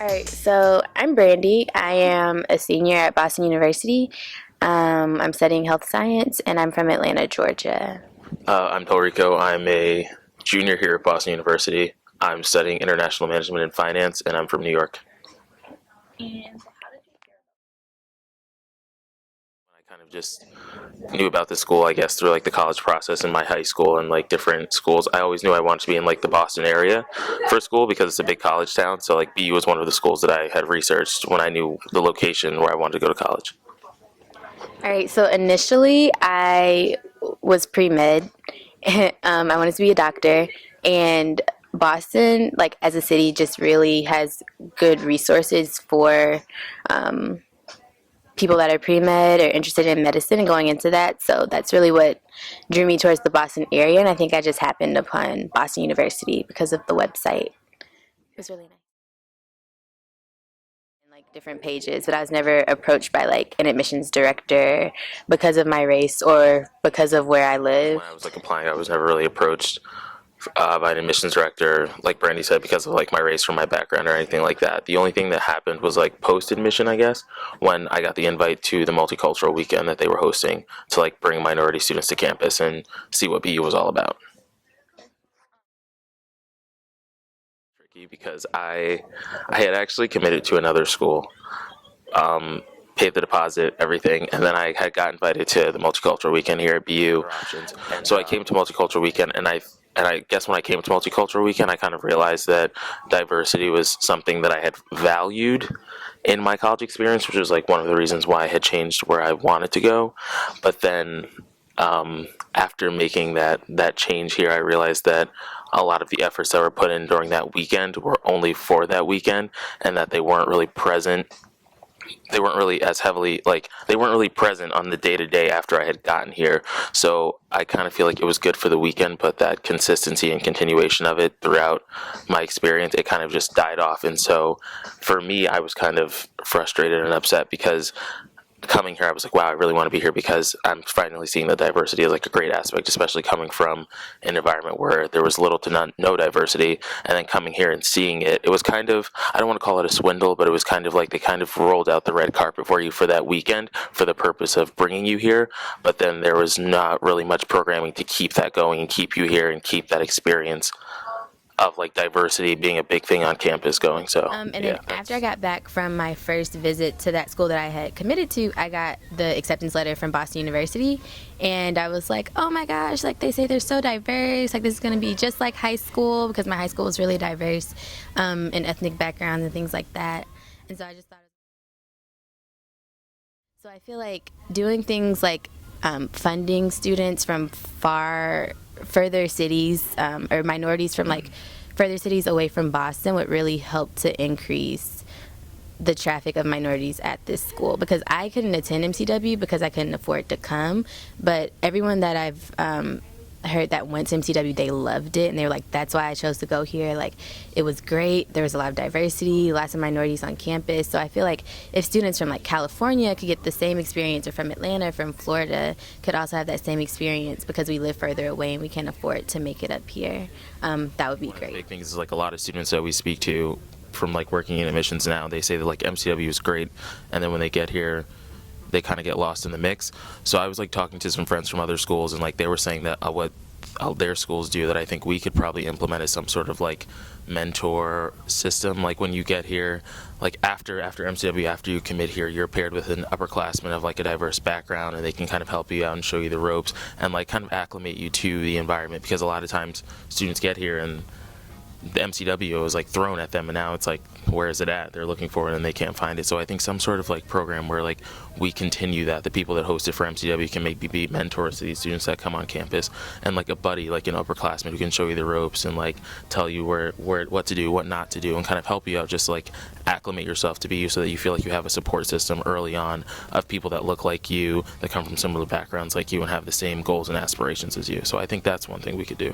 All right, so I'm Brandi. I am a senior at Boston University. I'm studying health science, and I'm from Atlanta, Georgia. I'm Delrecole. I'm a junior here at Boston University. I'm studying international management and finance, and I'm from New York. I kind of just knew about this school, I guess, through like the college process in my high school and like different schools. I always knew I wanted to be in like the Boston area for school because it's a big college town. So like BU was one of the schools that I had researched when I knew the location where I wanted to go to college. All right, so initially I was pre-med. I wanted to be a doctor, and Boston, like as a city, just really has good resources for people that are pre-med or interested in medicine and going into that. So that's really what drew me towards the Boston area, and I think I just happened upon Boston University because of the website. It was really nice. Like different pages, but I was never approached by like an admissions director because of my race or because of where I live. When I was like applying, I was never really approached by an admissions director, like Brandi said, because of like my race or my background or anything like that. The only thing that happened was like post admission, I guess, when I got the invite to the multicultural weekend that they were hosting to like bring minority students to campus and see what BU was all about. Tricky because I had actually committed to another school. Paid the deposit, everything, and then I had got invited to the multicultural weekend here at BU. So I came to multicultural weekend, and I guess when I came to multicultural weekend, I kind of realized that diversity was something that I had valued in my college experience, which was like one of the reasons why I had changed where I wanted to go. But then after making that change here, I realized that a lot of the efforts that were put in during that weekend were only for that weekend, and that they weren't really present. They weren't really as heavily, like, they weren't really present on the day-to-day after I had gotten here. So I kind of feel like it was good for the weekend, but that consistency and continuation of it throughout my experience, it kind of just died off. And so for me, I was kind of frustrated and upset because coming here, I was like, wow, I really want to be here because I'm finally seeing the diversity as like a great aspect, especially coming from an environment where there was little to no diversity. And then coming here and seeing it, it was kind of, I don't want to call it a swindle, but it was kind of like they kind of rolled out the red carpet for you for that weekend for the purpose of bringing you here. But then there was not really much programming to keep that going and keep you here and keep that experience of like diversity being a big thing on campus going. So and then after I got back from my first visit to that school that I had committed to, I got the acceptance letter from Boston University, and I was like, oh my gosh, like they say they're so diverse, like this is going to be just like high school, because my high school was really diverse in ethnic backgrounds and things like that. And so I just thought, so I feel like doing things like funding students from further cities or minorities from like further cities away from Boston would really help to increase the traffic of minorities at this school, because I couldn't attend MCW because I couldn't afford to come, but everyone that I've heard that went to MCW, they loved it, and they were like, that's why I chose to go here. Like, it was great, there was a lot of diversity, lots of minorities on campus. So I feel like if students from like California could get the same experience, or from Atlanta, from Florida, could also have that same experience because we live further away and we can't afford to make it up here, that would be great. One of the big things is like a lot of students that we speak to from like working in admissions now, they say that like MCW is great, and then when they get here they kind of get lost in the mix. So I was like talking to some friends from other schools, and like they were saying that what their schools do that I think we could probably implement as some sort of like mentor system. Like when you get here, like after MCW, after you commit here, you're paired with an upperclassman of like a diverse background, and they can kind of help you out and show you the ropes and like kind of acclimate you to the environment, because a lot of times students get here and the MCW was like thrown at them, and now it's like, where is it at? They're looking for it and they can't find it. So I think some sort of like program where like we continue that, the people that host it for MCW can maybe be mentors to these students that come on campus, and like a buddy, like an upperclassman who can show you the ropes and like tell you where what to do, what not to do, and kind of help you out, just like acclimate yourself to be you, so that you feel like you have a support system early on of people that look like you, that come from similar backgrounds like you, and have the same goals and aspirations as you. So I think that's one thing we could do.